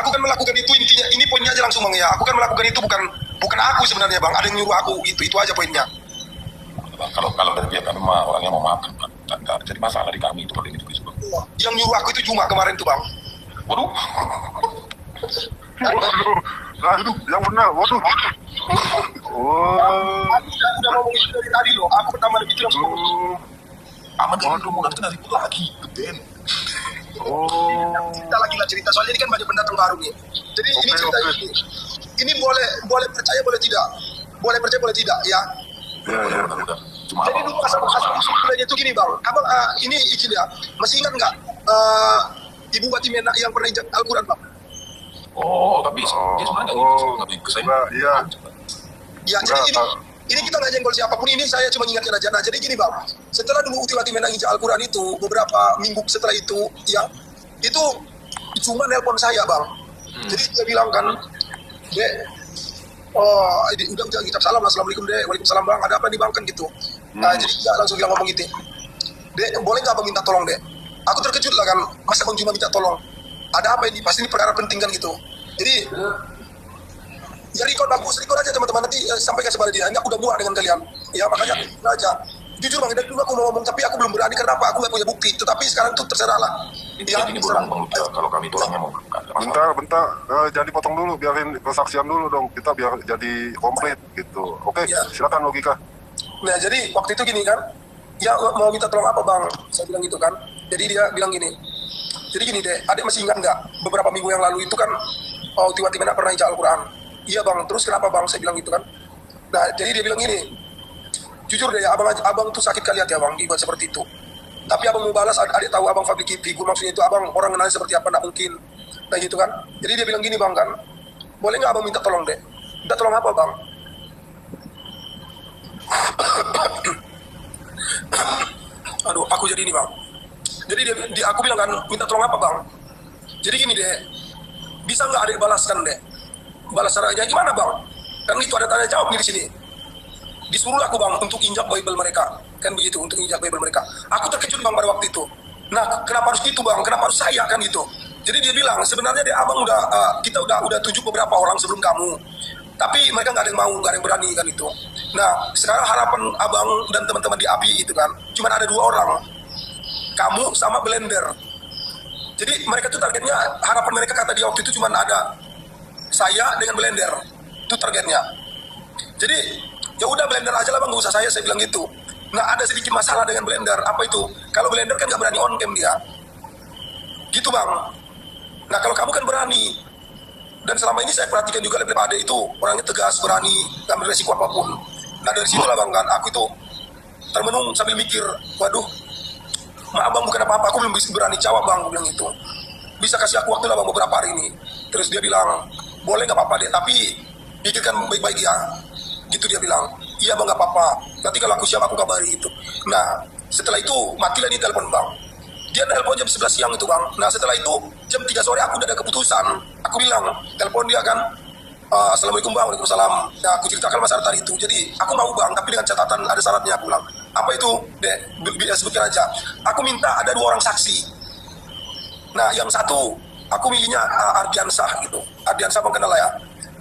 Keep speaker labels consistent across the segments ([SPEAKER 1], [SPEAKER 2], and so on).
[SPEAKER 1] Aku kan melakukan itu intinya. Ini poinnya aja langsung bang ya. Aku kan melakukan itu bukan aku sebenarnya bang. Ada yang nyuruh aku itu aja poinnya.
[SPEAKER 2] Kalau dari pihak kami mah orangnya mau makan, nggak jadi masalah di kami itu kalau gitu bang.
[SPEAKER 1] Yang nyuruh aku itu cuma kemarin tuh bang.
[SPEAKER 2] Waduh.
[SPEAKER 3] Waduh, yang benar, waduh.
[SPEAKER 1] Aku udah ngomong itu dari tadi loh. Aku pertama itu langsung
[SPEAKER 2] Aman dari dulu nanti dari itu lagi, Ben.
[SPEAKER 1] Kita lagi lah cerita soalnya ini kan banyak pendatang baru nih. Jadi ini cerita ini. Ini boleh percaya boleh tidak. Boleh percaya boleh tidak ya.
[SPEAKER 2] Ya. Cuma
[SPEAKER 1] Jadi dulu asal usulnya itu gini bang. Abang ini izin ya. Masih ingat nggak Ibu Watimena yang pernah injak Al-Quran bang?
[SPEAKER 2] Oh, tapi dia sebenarnya nggak ke saya.
[SPEAKER 3] Iya.
[SPEAKER 1] Ya, jadi ini kita nggak jenggol siapapun, ini saya cuma ingatkan aja. Nah, jadi gini bang, setelah dulu Uti Watimena injak Al-Quran itu, beberapa minggu setelah itu, ya, itu cuma nelpon saya bang. Jadi dia bilang kan, Dek, udah kita salam, assalamualaikum Dek, waalaikumsalam bang, ada apa nih bang kan gitu. Nah, jadi dia langsung bilang ngomong gitu, Dek, boleh nggak abang minta tolong Dek? Aku terkejut lah kan, masa bang cuma minta tolong? Ada apa ini? Pasti ini perkara penting kan gitu. Jadi record aja teman-teman, nanti sampaikan kepada dia. Enggak, udah muak dengan kalian. Ya makanya aja. Jujur bang, dari dulu aku mau ngomong, tapi aku belum berani karena apa? Aku nggak punya bukti. Tetapi sekarang tuh terserah lah.
[SPEAKER 2] Ya, ini bulan bang, kalau kami itu orangnya mau.
[SPEAKER 3] Bentar, jadi potong dulu, biarin kesaksian dulu dong. Kita biar jadi komplit gitu. Oke, silakan logika.
[SPEAKER 1] Nah jadi waktu itu gini kan, ya mau minta tolong apa bang? Saya bilang gitu kan. Jadi dia bilang gini. Jadi gini deh, adik masih ingat nggak? Beberapa minggu yang lalu itu kan, Uti Watimena pernah injak Al-Quran. Iya bang, terus kenapa bang? Saya bilang gitu kan. Nah, jadi dia bilang gini, jujur deh ya, abang tuh sakit kali hati abang dibuat seperti itu. Tapi abang mau balas, adik tahu abang public figur, maksudnya itu abang orang kenal seperti apa, nggak mungkin. Nah gitu kan. Jadi dia bilang gini bang kan, boleh nggak abang minta tolong deh? Minta tolong apa bang? Aduh, aku jadi ini bang. Jadi aku bilang kan, minta tolong apa bang? Jadi gini deh, bisa nggak adik balaskan deh? Balas caranya gimana bang? Kan itu ada tanya jawab nih di sini. Disuruh aku bang untuk injak Bible mereka, kan begitu, untuk injak Bible mereka. Aku terkejut bang pada waktu itu. Nah, kenapa harus gitu bang? Kenapa harus saya kan gitu? Jadi dia bilang sebenarnya dia abang kita udah tunjuk beberapa orang sebelum kamu, tapi mereka nggak ada yang mau, nggak ada yang berani kan itu. Nah, sekarang harapan abang dan teman-teman di API itu kan, cuma ada 2 orang, kamu sama Blender. Jadi mereka tuh targetnya, harapan mereka kata dia waktu itu cuma ada saya dengan Blender, itu targetnya. Jadi ya udah Blender aja lah bang, nggak usah saya bilang gitu. Nah ada sedikit masalah dengan Blender, apa itu? Kalau Blender kan nggak berani on cam dia, gitu bang. Nah kalau kamu kan berani, dan selama ini saya perhatikan juga Lep Ade itu orangnya tegas, berani, ngambil resiko apapun. Nah dari situ lah bang kan, aku itu termenung sambil mikir, waduh, maaf bang bukan apa-apa, aku belum bisa berani jawab bang, aku bilang itu. Bisa kasih aku waktu lah bang beberapa hari ini. Terus dia bilang, boleh nggak apa-apa deh, tapi pikirkan baik-baik ya. Gitu dia bilang, iya bang nggak apa-apa, nanti kalau aku siap aku kabari itu. Nah setelah itu matilah di telepon bang. Dia telepon jam 11 siang itu bang. Nah setelah itu jam 3 sore aku udah ada keputusan. Aku bilang, telepon dia kan, assalamualaikum bang, waalaikumsalam. Nah aku ceritakan masalah tadi itu. Jadi aku mau bang, tapi dengan catatan ada syaratnya. Aku bilang, apa itu? Sebutkan aja. Aku minta ada 2 orang saksi. Nah yang satu aku milihnya Ardiansah gitu. Ardiansah bang kenal lah ya.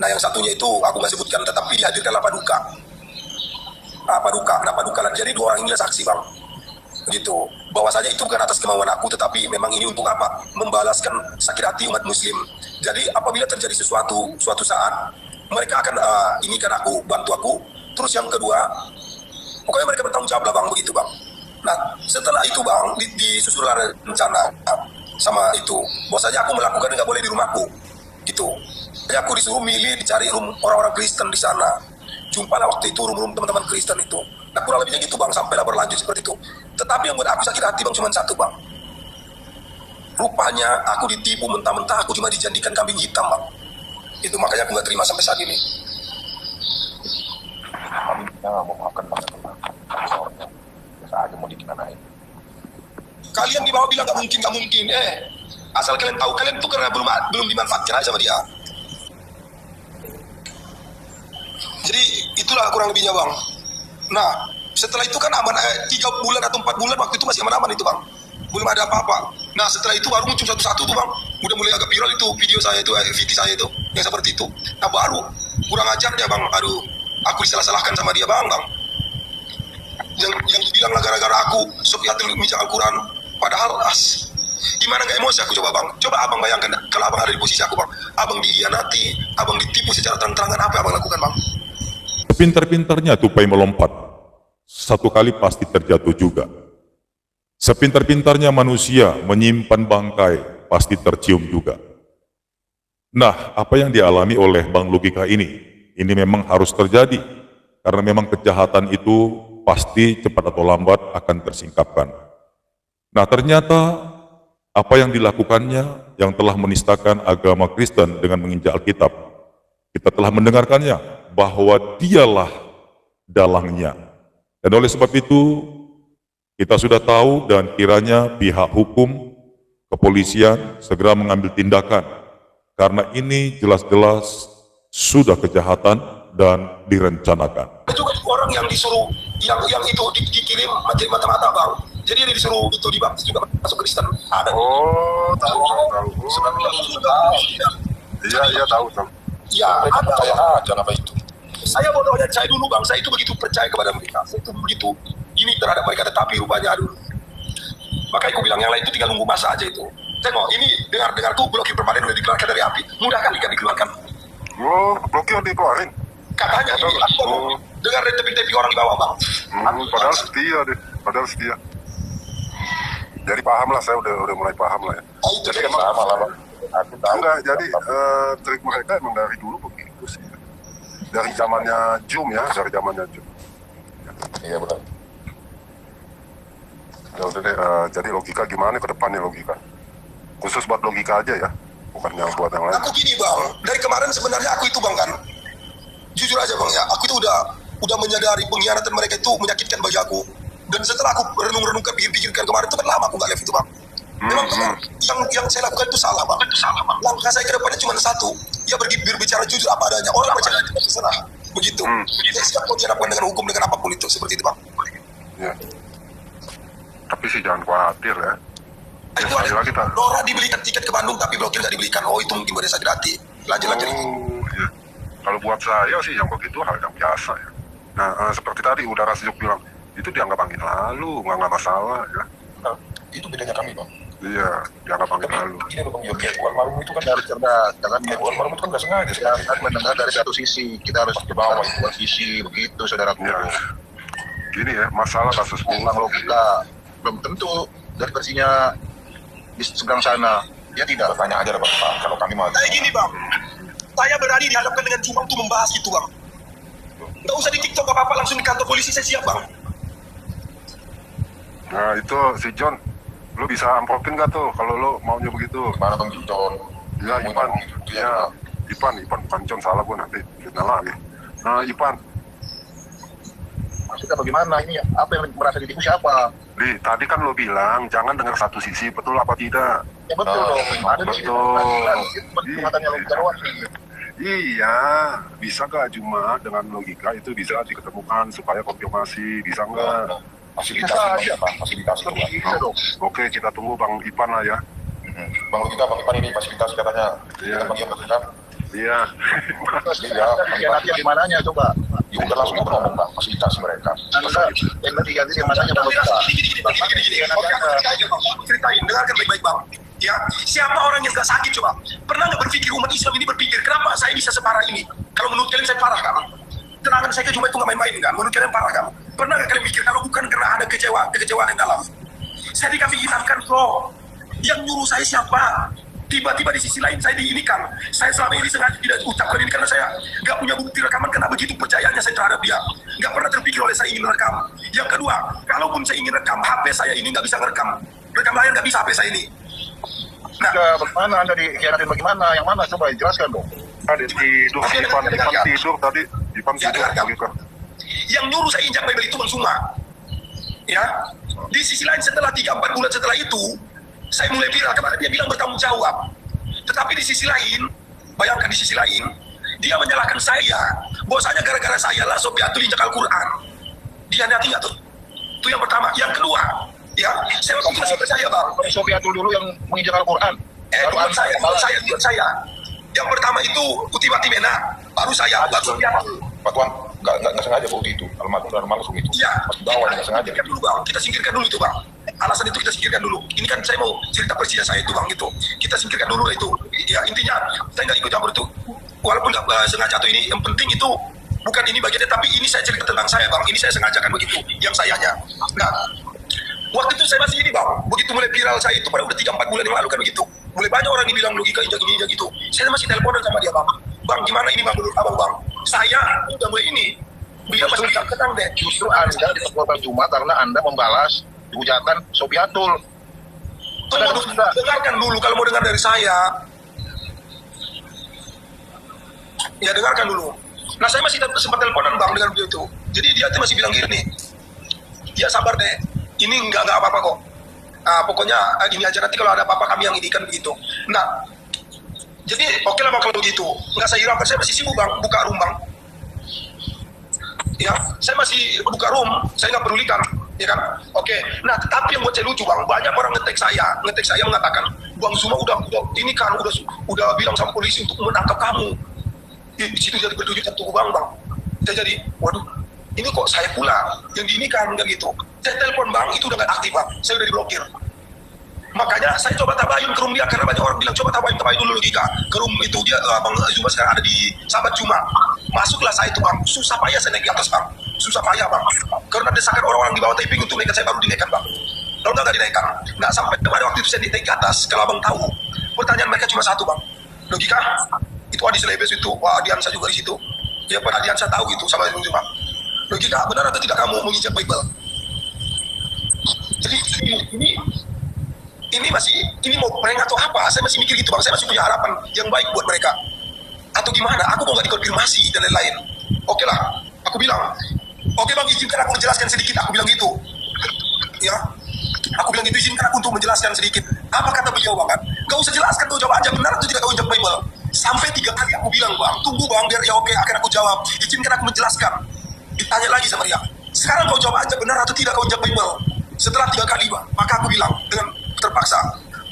[SPEAKER 1] Nah yang satunya itu aku nggak sebutkan, tetapi dihadirkanlah Paduka. Paduka. Jadi 2 orang ini saksi bang. Gitu. Bahwasanya itu bukan atas kemauan aku, tetapi memang ini untuk apa? Membalaskan sakit hati umat Muslim. Jadi apabila terjadi suatu saat, mereka akan ini kan aku, bantu aku. Terus yang kedua, pokoknya mereka bertanggung jawab lah bang, begitu bang. Nah setelah itu bang, disusul rencana sama itu, bahwasanya aku melakukan nggak boleh di rumahku, gitu. Jadi aku disuruh milih dicari orang-orang Kristen di sana. Jumpalah waktu itu room teman-teman Kristen itu. Nah kurang lebihnya gitu bang, sampailah berlanjut seperti itu. Tetapi yang buat aku sakit hati bang cuma satu bang. Rupanya aku ditipu mentah-mentah, aku cuma dijanjikan kambing hitam bang. Itu makanya aku nggak terima sampai saat ini.
[SPEAKER 2] Kami nggak mau maafkan bang, soalnya biasa aja mau dikinain.
[SPEAKER 1] Kalian di bawah bilang nggak mungkin. Asal kalian tahu, kalian tuh karena belum dimanfaatkan aja sama dia. Jadi itulah kurang lebihnya bang. Nah setelah itu kan aman 3 bulan atau 4 bulan waktu itu masih aman-aman itu bang. Belum ada apa-apa. Nah setelah itu baru muncul satu-satu tuh bang, udah mulai agak viral itu video saya itu, VT saya itu yang seperti itu. Nah baru kurang ajarnya bang, aduh aku disalah-salahkan sama dia bang. Yang bilang lah gara-gara aku Sofiatul Mijak Al-Quran, padahal gimana nggak emosi aku coba bang. Coba abang bayangkan kalau abang ada di posisi aku bang, abang dihianati, abang ditipu secara terang-terangan, apa yang abang lakukan bang?
[SPEAKER 4] Sepintar-pintarnya tupai melompat, satu kali pasti terjatuh juga. Sepintar-pintarnya manusia menyimpan bangkai, pasti tercium juga. Nah, apa yang dialami oleh Bang Logika ini memang harus terjadi, karena memang kejahatan itu pasti cepat atau lambat akan tersingkapkan. Nah, ternyata apa yang dilakukannya yang telah menistakan agama Kristen dengan menginjak Alkitab, kita telah mendengarkannya bahwa dialah dalangnya. Dan oleh sebab itu, kita sudah tahu dan kiranya pihak hukum, kepolisian segera mengambil tindakan. Karena ini jelas-jelas sudah kejahatan dan direncanakan.
[SPEAKER 1] Itu kan orang yang disuruh, yang itu dikirim materi mata-mata bang. Jadi dia disuruh itu dibaptis juga masuk Kristen. Ada.
[SPEAKER 3] Oh, tahu. Iya, tahu.
[SPEAKER 1] Ya, ada.
[SPEAKER 2] Percaya aja apa itu.
[SPEAKER 1] Saya bodohnya saya dulu bang, saya itu begitu percaya kepada mereka. Saya itu begitu ini terhadap mereka, tetapi rupanya aduh. Makanya aku bilang yang lain itu tinggal nunggu masa aja itu. Tengok, ini dengar-dengarku blokir permanen udah dikeluarkan dari api. Mudah kali kan dikeluarkan.
[SPEAKER 3] Oh, blokir dikeluarin.
[SPEAKER 1] Katanya dengar dari tepi-tepi orang di bawah bang.
[SPEAKER 3] Padahal setia deh, Jadi paham lah, saya udah mulai paham lah ya.
[SPEAKER 1] Itu
[SPEAKER 2] Jadi
[SPEAKER 1] dia,
[SPEAKER 2] kan sama lah bang. Aku tahu.
[SPEAKER 3] Enggak, jadi trik mereka emang dari dulu begitu sih. Dari zamannya Zoom ya,
[SPEAKER 2] Iya benar.
[SPEAKER 3] Ya udah deh, jadi logika gimana ke depannya logika? Khusus buat logika aja ya, bukan yang buat yang lain.
[SPEAKER 1] aku gini bang, dari kemarin sebenarnya aku itu bang kan, jujur aja bang ya, aku itu udah menyadari pengkhianatan mereka itu menyakitkan bagi aku. Dan setelah aku renung-renungkan, pikir-pikirkan kemarin itu kan lama aku nggak live itu bang. Memang benar, yang saya lakukan itu salah bang. Langkah saya ke depannya cuma satu, ya berbicara jujur apa adanya. Orang percaya itu terserah, begitu. Saya siap kok dihadapkan dengan hukum dengan apapun itu, seperti itu bang.
[SPEAKER 3] Ya. Tapi sih jangan khawatir ya.
[SPEAKER 1] Itu
[SPEAKER 3] sekali
[SPEAKER 1] ada
[SPEAKER 3] lagi tak.
[SPEAKER 1] Nora dibelikan tiket ke Bandung tapi blokir nggak dibelikan. Oh itu mungkin pada gratis. Lanjut.
[SPEAKER 3] Oh, iya. Kalau buat saya sih yang begitu hal yang biasa ya. Nah, seperti tadi udara sejuk bilang, itu dianggap angin lalu, nggak masalah ya.
[SPEAKER 2] Nah, itu bedanya kami bang.
[SPEAKER 3] Iya, dianggap angin lalu.
[SPEAKER 2] Ini loh bang, ya kayak Tuan Marum itu kan harus cerdas. Jangan kayak Tuan Marum itu kan nggak sengaja.
[SPEAKER 5] Ya, kan mendengar dari satu sisi, kita harus ke bawah dua sisi, begitu saudaraku.
[SPEAKER 3] Ya. Gini ya, masalah kasus
[SPEAKER 5] Memang logika belum tentu dari versinya di seberang sana. Dia tidak.
[SPEAKER 2] Tanya aja lah bang, kalau kami mau.
[SPEAKER 1] Kayak gini bang, saya berani dihadapkan dengan cuma untuk membahas itu bang. Nggak usah di TikTok apa-apa, langsung di kantor polisi saya siap bang.
[SPEAKER 3] Nah itu si John, lu bisa amplopin gak tuh kalau lu maunya begitu?
[SPEAKER 2] Gimana bang John?
[SPEAKER 3] Ya Ipan, ya Ipan bukan John, salah gua nanti fitnah lagi. Nah Ipan,
[SPEAKER 5] Maksudnya bagaimana ini? Apa yang merasa ditipu siapa?
[SPEAKER 3] tadi kan lu bilang jangan dengar satu sisi, betul apa tidak?
[SPEAKER 5] Ya betul dong. Ada di sini.
[SPEAKER 3] Betul.
[SPEAKER 5] Matanya logika doang sih.
[SPEAKER 3] Iya, bisa gak cuma dengan logika itu bisa diketemukan supaya konfirmasi, bisa nggak?
[SPEAKER 2] Fasilitasi bang, fasilitasi itu bang.
[SPEAKER 5] Bisa dong.
[SPEAKER 3] Oke, kita tunggu Bang Ipan lah ya.
[SPEAKER 2] Bang Logika, Bang Ipan ini fasilitasi katanya.
[SPEAKER 3] Iya.
[SPEAKER 2] Bang Ipan kan?
[SPEAKER 3] Iya.
[SPEAKER 2] Iya.
[SPEAKER 5] Ya nanti yang mananya coba.
[SPEAKER 2] Ya udah langsung kita ngomong bang, fasilitasi mereka.
[SPEAKER 5] Anda yang nanti ganti yang mananya Bang Logika.
[SPEAKER 1] Gini. Oke, aku ceritain, dengarkan baik-baik bang. Ya, siapa orang yang gak sakit coba? Pernah nggak berpikir umat Islam ini berpikir kenapa saya bisa separah ini? Kalau menurut kalian saya parah kan? Tenangan saya ke Jumat itu nggak main-main kan? Menurut kalian parah kan? Pernah nggak kalian mikir kalau bukan karena ada kekecewaan yang dalam? Saya dikasih ingatkan bro. Yang nyuruh saya siapa? Tiba-tiba di sisi lain saya diinikan. Saya selama ini sengaja tidak ucapkan ini karena saya nggak punya bukti rekaman karena begitu percayanya saya terhadap dia. Nggak pernah terpikir oleh saya ingin rekam. Yang kedua, kalaupun saya ingin rekam, HP saya ini nggak bisa ngerekam. Rekam layar nggak bisa HP saya ini. Nah,
[SPEAKER 5] Bagaimana Anda dikhianatin bagaimana? Yang mana? Coba jelaskan dong.
[SPEAKER 3] Ada tidur, Ipan tidur tadi. Ipan tidur, Logika.
[SPEAKER 1] yang nyuruh saya injak Bible itu Bang Suma. Ya, di sisi lain setelah 3-4 bulan setelah itu, saya mulai viral karena dia bilang bertanggung jawab. Tetapi di sisi lain, bayangkan di sisi lain, dia menyalahkan saya. Bahwasanya gara-gara saya lah Sofiatul injak Al-Quran. Dia nanti nggak tuh? Itu yang pertama. Yang kedua, Ya, saya waktu itu masih percaya bang.
[SPEAKER 5] Sofiatul dulu yang menginjak Al-Quran.
[SPEAKER 1] Bukan saya. Yang pertama itu Uti Watimena, baru saya, baru Sofiatul.
[SPEAKER 2] Pak Tuan, nggak sengaja begitu. Almarhum itu.
[SPEAKER 1] Iya.
[SPEAKER 2] Pas bawah nggak sengaja.
[SPEAKER 1] Dulu bang, kita singkirkan dulu itu bang. Alasan itu kita singkirkan dulu. Ini kan saya mau cerita persisnya saya itu bang gitu. Kita singkirkan dulu itu. Ya intinya saya nggak ikut campur itu. Walaupun nggak sengaja atau ini, yang penting itu bukan ini bagiannya, tapi ini saya cerita tentang saya bang. Ini saya sengajakan begitu. Yang sayanya. Nah, waktu itu saya masih ini bang. Begitu mulai viral saya itu pada udah 3-4 bulan yang lalu kan begitu. Mulai banyak orang yang bilang logika injak ini injak gitu. Saya masih teleponan sama dia bang. Bang gimana ini bang menurut abang bang? Saya udah mulai ini. Beliau masih tenang deh.
[SPEAKER 5] Justru Anda ditegur Jumat karena Anda membalas hujatan Sofiatul.
[SPEAKER 1] Tunggu, dengarkan dulu kalau mau dengar dari saya. Ya dengarkan dulu. Nah saya masih sempat teleponan bang dengan beliau itu. Jadi dia tuh masih bilang gini. Ya sabar deh. Ini nggak apa-apa kok. Nah, pokoknya gini aja nanti kalau ada apa-apa kami yang idikan begitu. Nah, jadi oke lah bang kalau begitu. Nggak saya hiraukan, saya masih sibuk bang, buka room bang. Ya, saya masih buka room, saya nggak pedulikan, ya kan? Oke. Nah, tapi yang buat saya lucu bang, banyak orang ngetek saya mengatakan, Bang Zuma udah ini kan udah bilang sama polisi untuk menangkap kamu. Di situ jadi berdujur satu bang. Saya jadi, waduh, ini kok saya pula yang diinikan nggak gitu. Saya telepon bang, itu udah nggak aktif bang, saya udah diblokir. Makanya saya coba tabayun ke room dia karena banyak orang bilang coba tabayun dulu logika ke room itu dia Bang Zuma sekarang ada di Sahabat Juma. Masuklah saya itu bang, susah payah saya naik di atas bang, susah payah bang. Karena desakan orang-orang di bawah taping untuk naikkan saya baru dinaikkan bang. Kalau nggak dinaikkan. Nah sampai pada waktu itu saya dinaik ke atas, kalau abang tahu pertanyaan mereka cuma satu bang. Logika itu Adi Selebes itu, wah Adiansa juga di situ. Ya pada Adiansa tahu itu sama Bang Zuma. Logika benar atau tidak kamu menginjak Bible? Jadi ini mau prank atau apa? Saya masih mikir gitu bang, saya masih punya harapan yang baik buat mereka. Atau gimana? Aku mau nggak dikonfirmasi dan lain-lain. Oke lah, aku bilang, oke bang izinkan aku menjelaskan sedikit. Aku bilang gitu, ya. Aku bilang gitu, izinkan aku untuk menjelaskan sedikit. Apa kata beliau bang? Kan? Gak usah jelaskan tuh, jawab aja benar atau tidak kau injak Bible. Sampai 3 kali aku bilang bang, tunggu bang biar ya oke. Akhirnya aku jawab, izinkan aku menjelaskan. Ditanya lagi sama dia, sekarang kau jawab aja benar atau tidak kau injak Bible. Setelah 3 kali bang, maka aku bilang dengan terpaksa,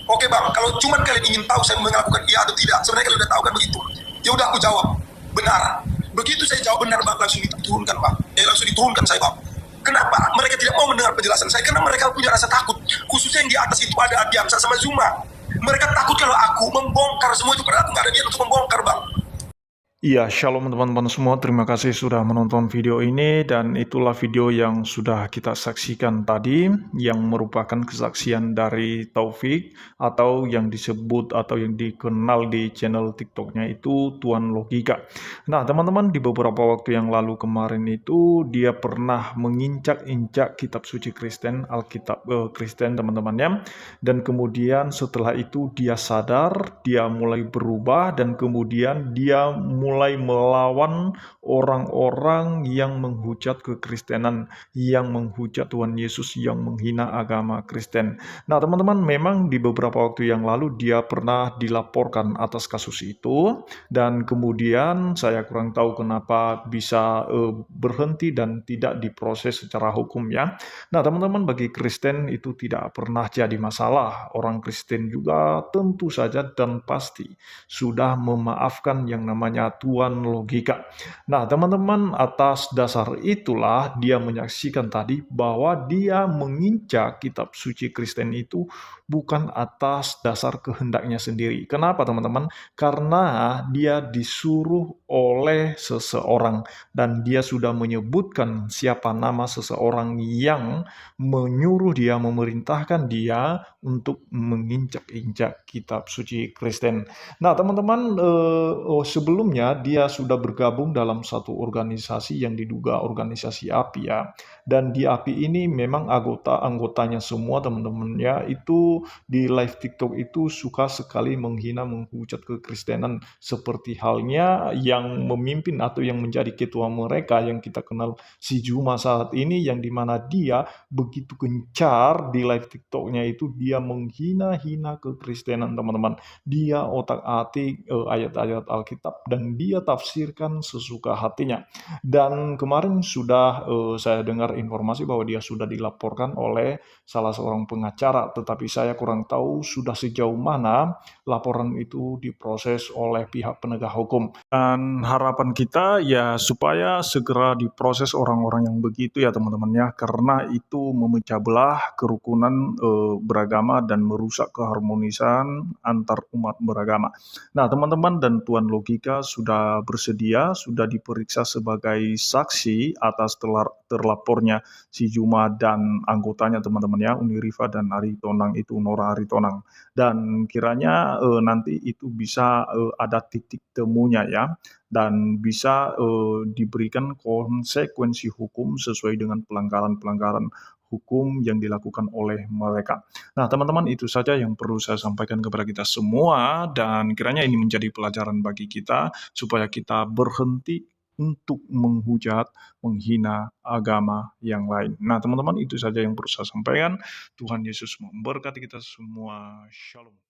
[SPEAKER 1] oke bang, kalau cuma kalian ingin tahu saya melakukan iya atau tidak, sebenarnya kalian udah tahu kan begitu. Ya udah aku jawab benar. Begitu saya jawab benar bang, langsung diturunkan bang. Langsung diturunkan saya bang. Kenapa? Mereka tidak mau mendengar penjelasan saya karena mereka punya rasa takut. Khususnya yang di atas itu ada Adiansa sama Zuma. Mereka takut kalau aku membongkar semua itu karena aku nggak ada niat untuk membongkar bang.
[SPEAKER 6] Iya, shalom teman-teman semua. Terima kasih sudah menonton video ini dan itulah video yang sudah kita saksikan tadi yang merupakan kesaksian dari Taufik atau yang disebut atau yang dikenal di channel TikToknya itu Tuan Logika. Nah, teman-teman di beberapa waktu yang lalu kemarin itu dia pernah menginjak-injak kitab suci Kristen, Alkitab Kristen teman-temannya, dan kemudian setelah itu dia sadar, dia mulai berubah dan kemudian dia mulai melawan orang-orang yang menghujat kekristenan, yang menghujat Tuhan Yesus, yang menghina agama Kristen. Nah teman-teman, memang di beberapa waktu yang lalu dia pernah dilaporkan atas kasus itu dan kemudian saya kurang tahu kenapa bisa berhenti dan tidak diproses secara hukum ya. Nah teman-teman, bagi Kristen itu tidak pernah jadi masalah. Orang Kristen juga tentu saja dan pasti sudah memaafkan yang namanya Tuan Logika. Nah teman-teman, atas dasar itulah dia menyaksikan tadi bahwa dia menginjak kitab suci Kristen itu bukan atas dasar kehendaknya sendiri. Kenapa teman-teman? Karena dia disuruh oleh seseorang dan dia sudah menyebutkan siapa nama seseorang yang menyuruh dia, memerintahkan dia untuk menginjak-injak kitab suci Kristen. Nah teman-teman, sebelumnya dia sudah bergabung dalam satu organisasi yang diduga organisasi API ya. Dan di API ini memang anggotanya semua teman-teman ya itu itu di live TikTok itu suka sekali menghina, menghujat kekristenan, seperti halnya yang memimpin atau yang menjadi ketua mereka yang kita kenal si Juma saat ini, yang dimana dia begitu gencar di live TikToknya itu dia menghina-hina kekristenan, teman-teman. Dia otak-atik ayat-ayat Alkitab dan dia tafsirkan sesuka hatinya. Dan kemarin sudah saya dengar informasi bahwa dia sudah dilaporkan oleh salah seorang pengacara, tetapi saya kurang tahu sudah sejauh mana laporan itu diproses oleh pihak penegak hukum. Dan harapan kita ya supaya segera diproses orang-orang yang begitu ya teman-teman ya, karena itu memecah belah kerukunan beragama dan merusak keharmonisan antar umat beragama. Nah teman-teman, dan Tuan Logika sudah bersedia, sudah diperiksa sebagai saksi atas terlapornya si Juma dan anggotanya teman-teman ya, Uniriva dan Aritonang itu, Nora Aritonang. Dan kiranya nanti itu bisa ada titik temunya ya, dan bisa diberikan konsekuensi hukum sesuai dengan pelanggaran-pelanggaran hukum yang dilakukan oleh mereka. Nah, teman-teman, itu saja yang perlu saya sampaikan kepada kita semua, dan kiranya ini menjadi pelajaran bagi kita supaya kita berhenti untuk menghujat, menghina agama yang lain. Nah, teman-teman, itu saja yang perlu saya sampaikan. Tuhan Yesus memberkati kita semua. Shalom.